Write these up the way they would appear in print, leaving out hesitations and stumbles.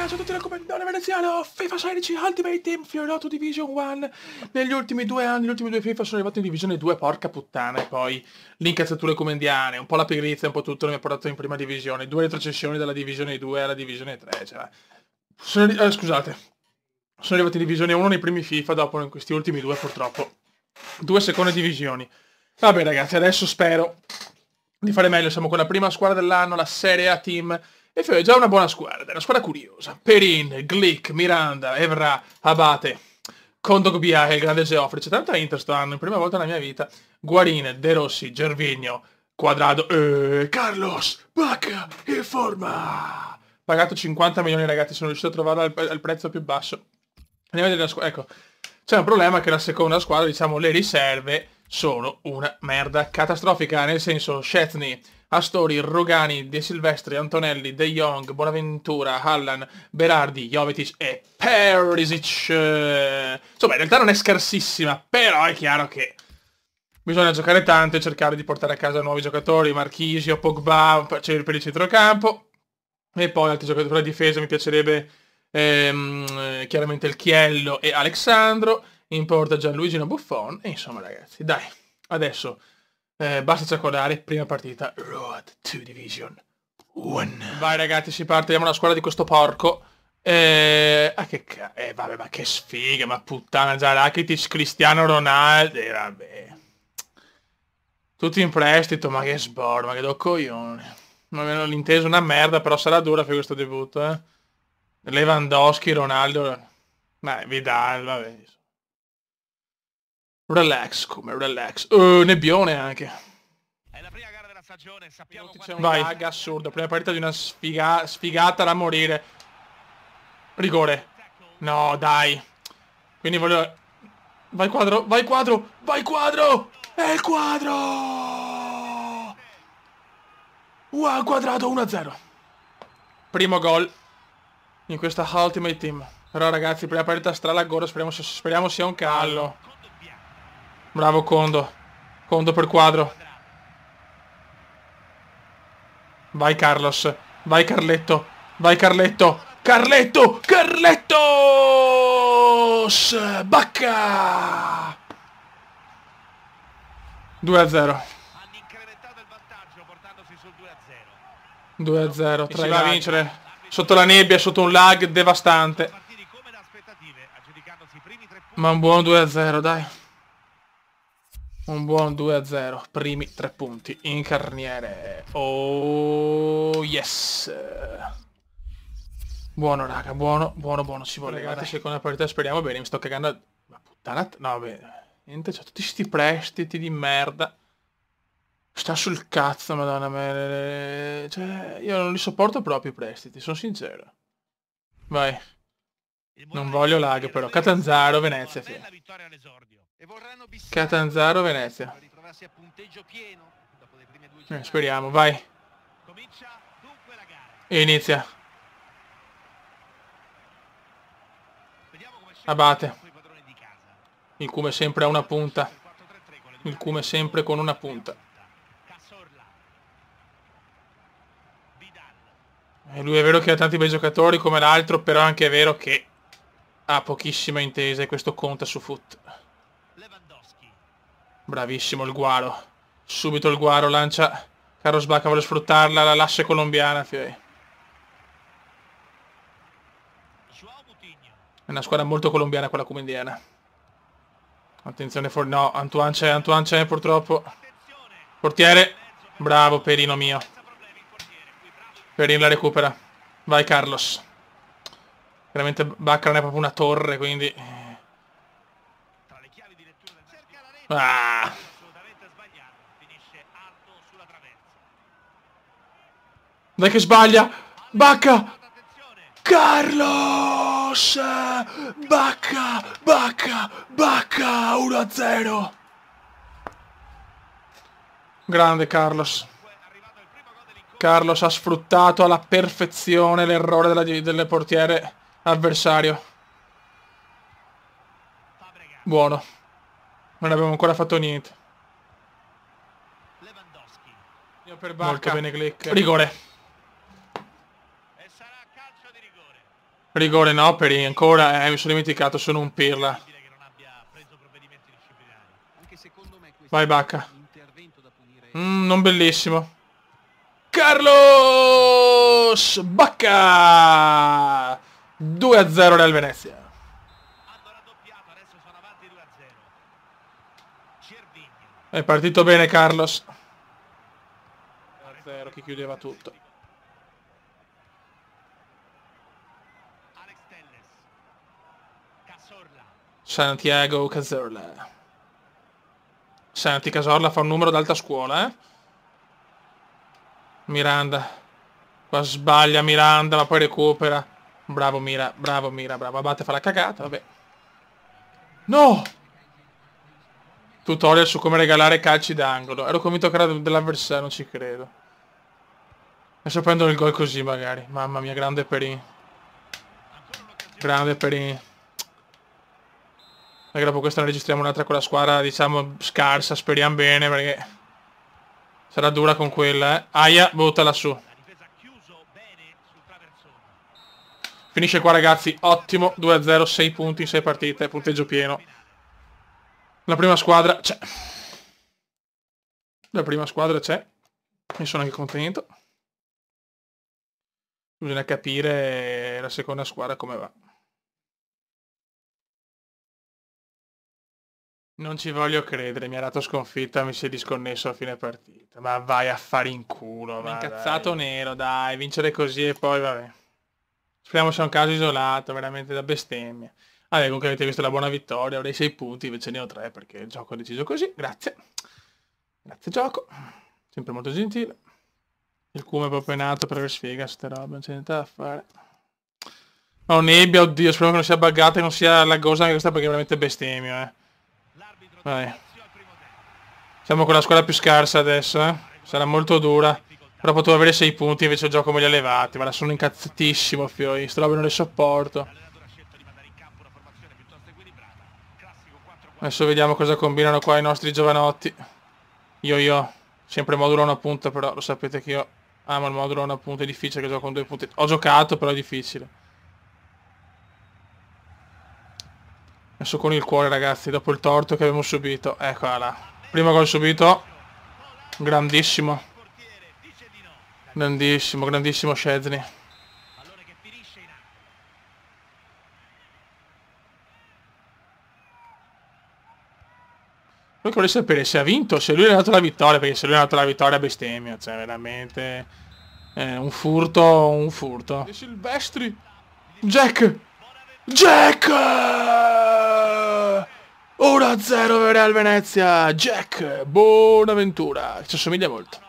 ciao a tutti da Comandone Veneziano, FIFA 16 Ultimate Team Fiorotto Division 1. Negli ultimi 2 anni, gli ultimi 2 FIFA sono arrivato in Divisione 2, porca puttana, e poi l'incazzature comendiane, un po' la pigrizia, un po' tutto mi ha portato in prima divisione, 2 retrocessioni dalla Divisione 2 alla Divisione 3, cioè... scusate, sono arrivato in Divisione 1 nei primi FIFA, dopo in questi ultimi 2 purtroppo 2 seconde divisioni. Vabbè ragazzi, adesso spero di fare meglio, siamo con la prima squadra dell'anno, la Serie A Team, e è già una buona squadra, è una squadra curiosa. Perin, Glick, Miranda, Evra, Abate, Kondogbia, che è il grande Geoffrey, c'è tanta Inter sto anno, prima volta nella mia vita. Guarin, De Rossi, Gervinho, Quadrado, Carlos, Bacca, in forma! Pagato 50 milioni ragazzi, sono riuscito a trovarlo al prezzo più basso. Andiamo a vedere la squadra, ecco. C'è un problema che la seconda squadra, diciamo, le riserve sono una merda catastrofica, nel senso Szczęsny, Astori, Rogani, De Silvestri, Antonelli, De Jong, Bonaventura, Hallan, Berardi, Jovetic e Perisic. Insomma, in realtà non è scarsissima, però è chiaro che bisogna giocare tanto e cercare di portare a casa nuovi giocatori, Marchisio, Pogba, per il centrocampo, e poi altri giocatori della difesa, mi piacerebbe chiaramente il Chiello e Alexandro, in porta Gianluigi Buffon, e insomma ragazzi, dai, adesso basta ciaccolare, prima partita, Road to Division 1. Vai ragazzi, si parte, vediamo la squadra di questo porco. Vabbè, ma che sfiga, ma puttana, già Rakitic, Cristiano Ronaldo, vabbè. Tutti in prestito, ma che sbordo, ma che do coglione. Ma l'inteso una merda, però sarà dura per questo debutto, eh. Lewandowski, Ronaldo, Vidal, vabbè. Relax, come relax. Nebbione anche. È la prima gara della stagione, sappiamo C'è un lag assurdo, prima partita di una sfigata da morire. Rigore. No, dai. Quindi voglio... Vai quadro, vai quadro, vai quadro! È il quadro! Quadrato 1-0. Primo gol in questa Ultimate Team. Però ragazzi, prima partita stralagora, speriamo sia un callo. Bravo Kondo. Kondo per quadro. Vai Carlos. Vai Carletto. Vai Carletto. Carletto! Carlettos! Bacca! 2-0. hanno incrementato il vantaggio portandosi sul 2-0. 2-0. 3 a vincere. Sotto la nebbia, sotto un lag devastante. Ma un buon 2-0, dai. Un buon 2-0. Primi 3 punti in carniere. Oh, yes. Buono, raga. Buono. Ci vuole. Ragazzi, seconda partita, speriamo bene. Mi sto cagando. Ma puttana. No, vabbè. Niente, c'ho tutti sti prestiti di merda. Sta sul cazzo, madonna. Cioè, io non li sopporto proprio i prestiti, sono sincero. Vai. Non voglio lag, però. Catanzaro, Venezia. Catanzaro, Venezia. Speriamo, vai. E inizia. Abate. Il Cume sempre a una punta. Il Cume sempre con una punta. E lui è vero che ha tanti bei giocatori come l'altro, però anche è vero che ha pochissima intesa e questo conta su foot. Bravissimo il Guaro. Subito il Guaro lancia. Carlos Bacca vuole sfruttarla, la l'asse colombiana. È una squadra molto colombiana quella comundiana. Attenzione, no, Antoine c'è purtroppo. Portiere. Bravo, Perino mio. Perin la recupera. Vai Carlos. Veramente Bacca non è proprio una torre, quindi... Ah! Dai che sbaglia! Bacca! Carlos! Bacca! 1-0! Grande Carlos. Carlos ha sfruttato alla perfezione l'errore del portiere avversario. Buono. Non abbiamo ancora fatto niente. Io per Bacca. Molto bene Glick. Rigore. Rigore no, Perin, ancora, mi sono dimenticato, sono un pirla. Vai Bacca. Non bellissimo. Carlos Bacca! 2-0 Real Venezia. È partito bene Carlos. 2-0, che chiudeva tutto. Santiago Cazorla. Santi Cazorla fa un numero d'alta scuola, eh? Miranda. Qua sbaglia Miranda, ma poi recupera. Bravo Mira, bravo Mira, bravo. Abate fa la cagata, vabbè. No! Tutorial su come regalare calci d'angolo. Ero convinto che era dell'avversario, non ci credo. Adesso prendono il gol così magari. Mamma mia, grande Perin. Grande Perin. Perché dopo questa ne registriamo un'altra con la squadra, diciamo, scarsa. Speriamo bene perché sarà dura con quella, eh. Aia, buttala su. Finisce qua ragazzi, ottimo. 2-0, 6 punti in 6 partite, punteggio pieno. La prima squadra c'è. La prima squadra c'è. Mi sono anche contento. Bisogna capire la seconda squadra come va. Non ci voglio credere, mi ha dato sconfitta, mi si è disconnesso a fine partita. Ma vai a fare in culo, va. Incazzato dai. Nero, dai, vincere così e poi vabbè. Speriamo sia un caso isolato, veramente da bestemmia. Vabbè, comunque avete visto la buona vittoria, avrei 6 punti, invece ne ho 3 perché il gioco ha deciso così. Grazie. Grazie gioco. Sempre molto gentile. Il cume è proprio nato per aver sfiga, ste robe, non c'è niente da fare. Oh, nebbia, oddio, spero che non sia buggata e non sia laggosa anche questa perché è veramente bestemmio, eh. Vai. Siamo con la squadra più scarsa adesso, eh. Sarà molto dura. Però potevo avere 6 punti, invece il gioco me li ha levati. Ma sono incazzatissimo, Fioi. Sto robe non le sopporto. Adesso vediamo cosa combinano qua i nostri giovanotti. Io. Sempre modulo a una punta, però lo sapete che io amo il modulo a una punta. È difficile che gioco con 2 punti. Ho giocato, però è difficile. Adesso con il cuore, ragazzi, dopo il torto che abbiamo subito. Eccola là. Primo gol subito. Grandissimo. Grandissimo, grandissimo Szczęsny. Poi vorrei sapere se ha vinto, se lui ha dato la vittoria, perché se lui ha dato la vittoria bestemmia, cioè veramente un furto, un furto. E Silvestri. Jack! Jack! 1-0 per Real Venezia. Jack, Bonaventura. Ci assomiglia molto.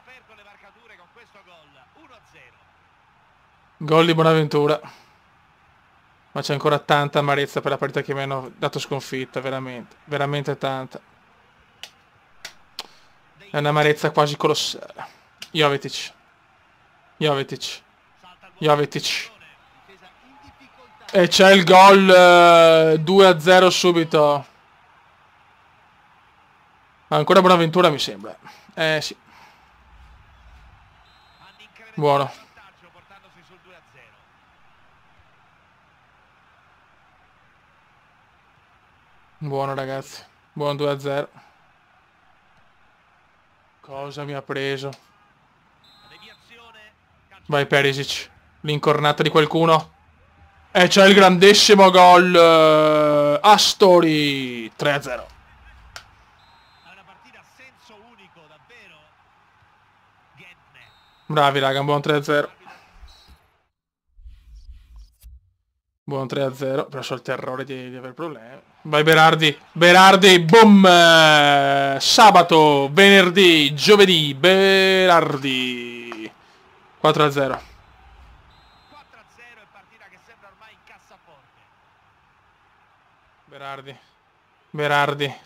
Gol di Bonaventura. Ma c'è ancora tanta amarezza per la partita che mi hanno dato sconfitta, veramente. Veramente tanta. È un'amarezza quasi colossale. Jovetic. Jovetic. Jovetic. E c'è il gol 2-0 subito. Ancora Bonaventura mi sembra. Sì. Buono. Buono ragazzi. Buon 2-0. Cosa mi ha preso? Vai Perisic. L'incornata di qualcuno. E c'è il grandissimo gol. Astori. 3-0. Bravi raga, un buon 3-0. Buon 3-0. Però so il terrore di aver problemi. Vai Berardi. Berardi. Boom. Sabato. Venerdì. Giovedì. Berardi. 4-0. Berardi. Berardi.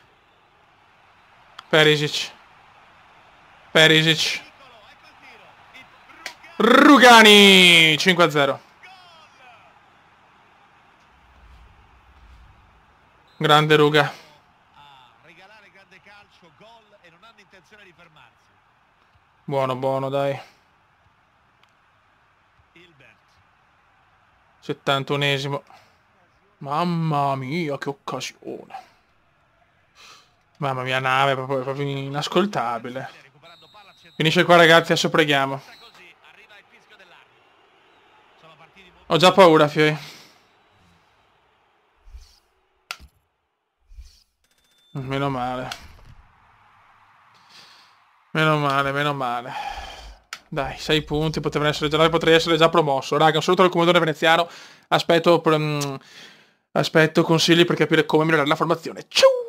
Perisic. Perisic. Rugani. 5-0. Grande Ruga. Buono, buono, dai. 71esimo. Mamma mia, che occasione. Mamma mia, nave, è proprio inascoltabile. Finisce qua, ragazzi, adesso preghiamo. Ho già paura, fioi. Meno male. Meno male, meno male. Dai, 6 punti, potrei essere già promosso. Raga, un saluto dal comandante veneziano. Aspetto consigli per capire come migliorare la formazione. Ciao!